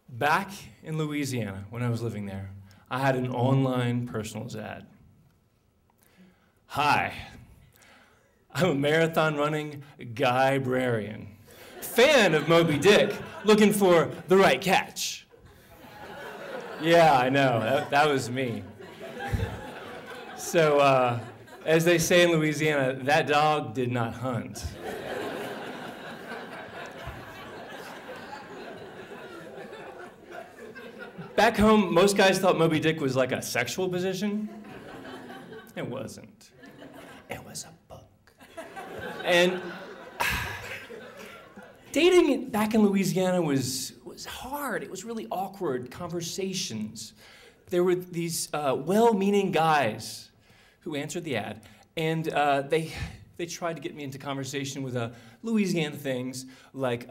Back in Louisiana, when I was living there, I had an online personals ad. Hi, I'm a marathon running guy-brarian, fan of Moby Dick, looking for the right catch. Yeah, I know, that was me. So, as they say in Louisiana, that dog did not hunt. Back home, most guys thought Moby Dick was like a sexual position. It wasn't. It was a book. And dating back in Louisiana was hard. It was really awkward conversations. There were these well-meaning guys who answered the ad, and they tried to get me into conversation with Louisiana things like,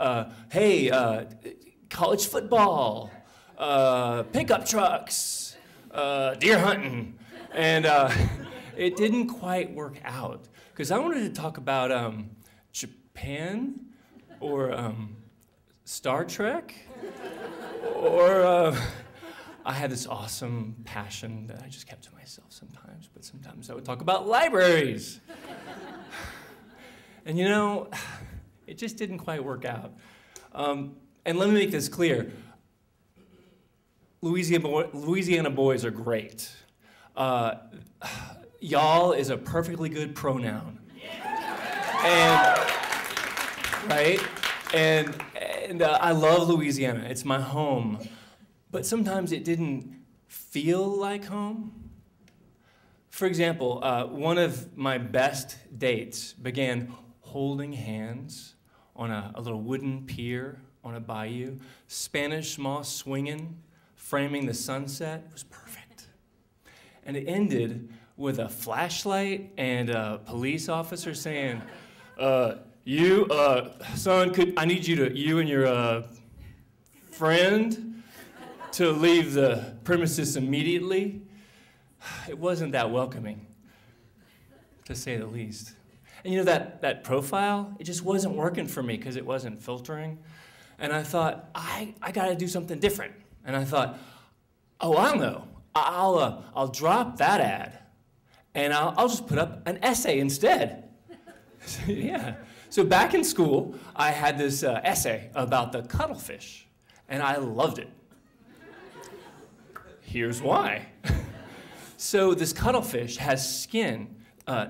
hey, college football, pickup trucks, deer hunting, and it didn't quite work out because I wanted to talk about Japan or Star Trek or I had this awesome passion that I just kept to myself sometimes, but sometimes I would talk about libraries. And you know, it just didn't quite work out. And let me make this clear. Louisiana boys are great. Y'all is a perfectly good pronoun. And, right? And I love Louisiana. It's my home. But sometimes it didn't feel like home. For example, one of my best dates began holding hands on a little wooden pier on a bayou, Spanish moss swinging, framing the sunset. It was perfect. And it ended with a flashlight and a police officer saying, you, son, I need you and your friend to leave the premises immediately. It wasn't that welcoming, to say the least. And you know, that profile, it just wasn't working for me because it wasn't filtering. And I thought, I gotta do something different. And I thought, oh, I don't know. I'll drop that ad, and I'll just put up an essay instead. Yeah. So back in school, I had this essay about the cuttlefish, and I loved it. Here's why. So this cuttlefish has skin,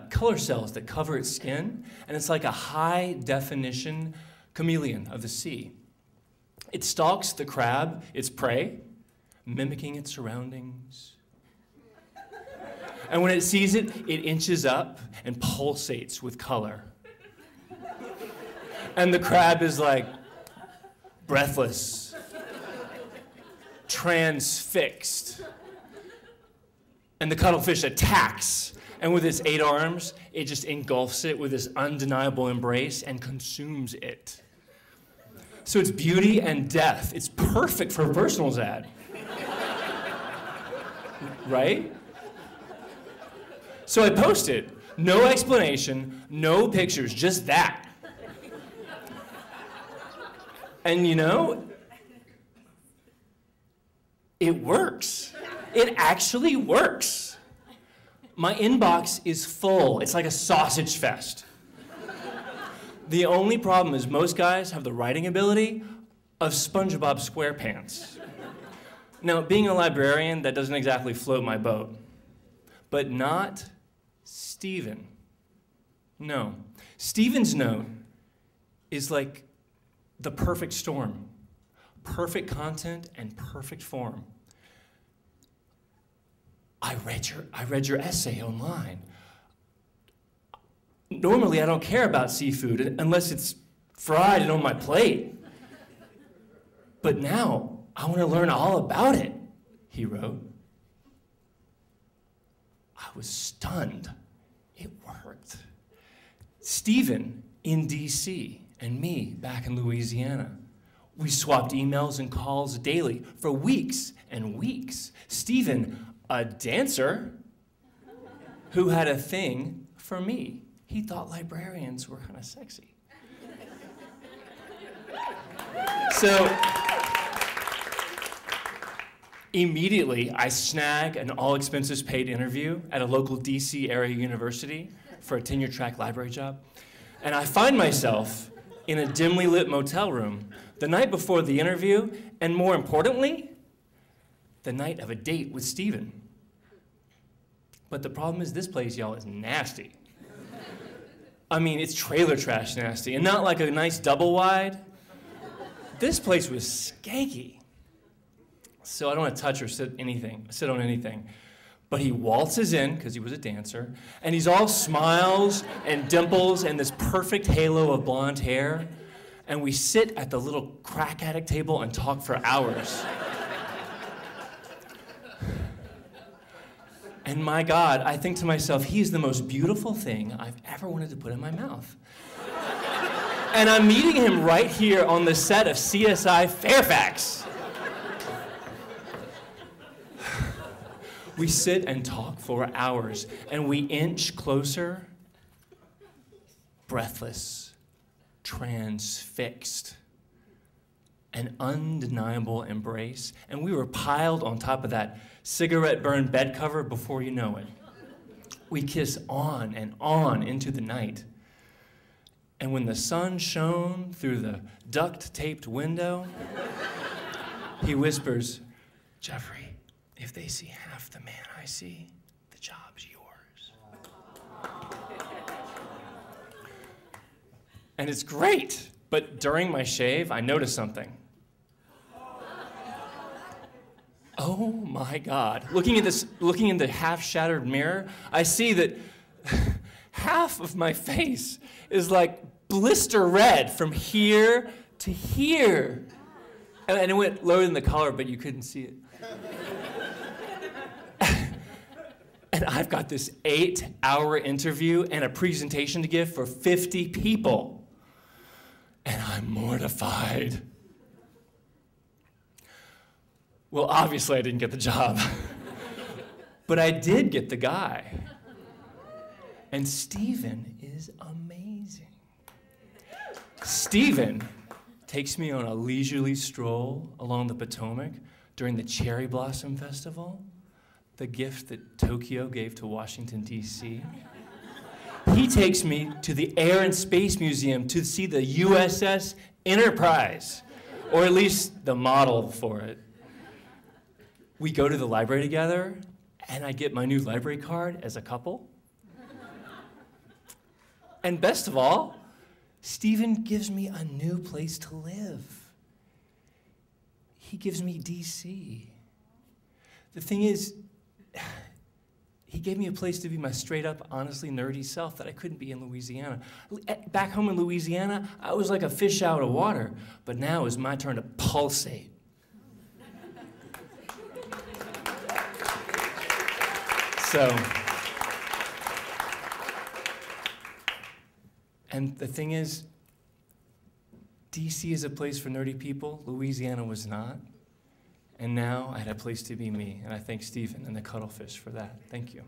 color cells that cover its skin, and it's like a high-definition chameleon of the sea. It stalks the crab, its prey, mimicking its surroundings. And when it sees it, it inches up and pulsates with color. And the crab is like breathless, transfixed. And the cuttlefish attacks, and with its 8 arms, it just engulfs it with this undeniable embrace and consumes it. So it's beauty and death. It's perfect for a personals ad. Right? So I posted, no explanation, no pictures, just that. And you know, it works. It actually works. My inbox is full. It's like a sausage fest. The only problem is most guys have the writing ability of SpongeBob SquarePants. Now, being a librarian, that doesn't exactly float my boat. But not Steven. No. Steven's note is like the perfect storm. Perfect content and perfect form. I read your essay online. Normally, I don't care about seafood unless it's fried and on my plate. But now, I want to learn all about it, he wrote. I was stunned. It worked. Stephen in DC and me back in Louisiana. We swapped emails and calls daily for weeks and weeks. Stephen, a dancer who had a thing for me. He thought librarians were kind of sexy. So Immediately, I snag an all-expenses-paid interview at a local DC area university for a tenure-track library job. And I find myself in a dimly lit motel room the night before the interview, and more importantly, the night of a date with Steven. But the problem is this place, y'all, is nasty. I mean, it's trailer trash nasty, and not like a nice double wide. This place was skanky. So I don't want to touch or sit on anything. But he waltzes in, because he was a dancer, and he's all smiles and dimples and this perfect halo of blonde hair. And we sit at the little crack addict table and talk for hours. And my God, I think to myself, he is the most beautiful thing I've ever wanted to put in my mouth. And I'm meeting him right here on the set of CSI Fairfax. We sit and talk for hours, and we inch closer, breathless, transfixed, an undeniable embrace, and we were piled on top of that cigarette-burned bed cover before you know it. We kiss on and on into the night. And when the sun shone through the duct-taped window, he whispers, "Jeffrey, if they see half the man I see, the job's yours." And it's great, but during my shave, I noticed something. Oh my God. Looking in the half-shattered mirror, I see that half of my face is like blister red from here to here. And it went lower than the collar, but you couldn't see it. And I've got this 8-hour interview and a presentation to give for 50 people. And I'm mortified. Well, obviously I didn't get the job. But I did get the guy. And Steven is amazing. Steven takes me on a leisurely stroll along the Potomac during the Cherry Blossom Festival, the gift that Tokyo gave to Washington, D.C. He takes me to the Air and Space Museum to see the USS Enterprise, or at least the model for it. We go to the library together, and I get my new library card as a couple. And best of all, Steven gives me a new place to live. He gives me DC. The thing is, he gave me a place to be my straight-up, honestly nerdy self that I couldn't be in Louisiana. Back home in Louisiana, I was like a fish out of water, but now it was my turn to pulsate. So, and the thing is, DC is a place for nerdy people, Louisiana was not. And now I had a place to be me, and I thank Steven and the Cuttlefish for that. Thank you.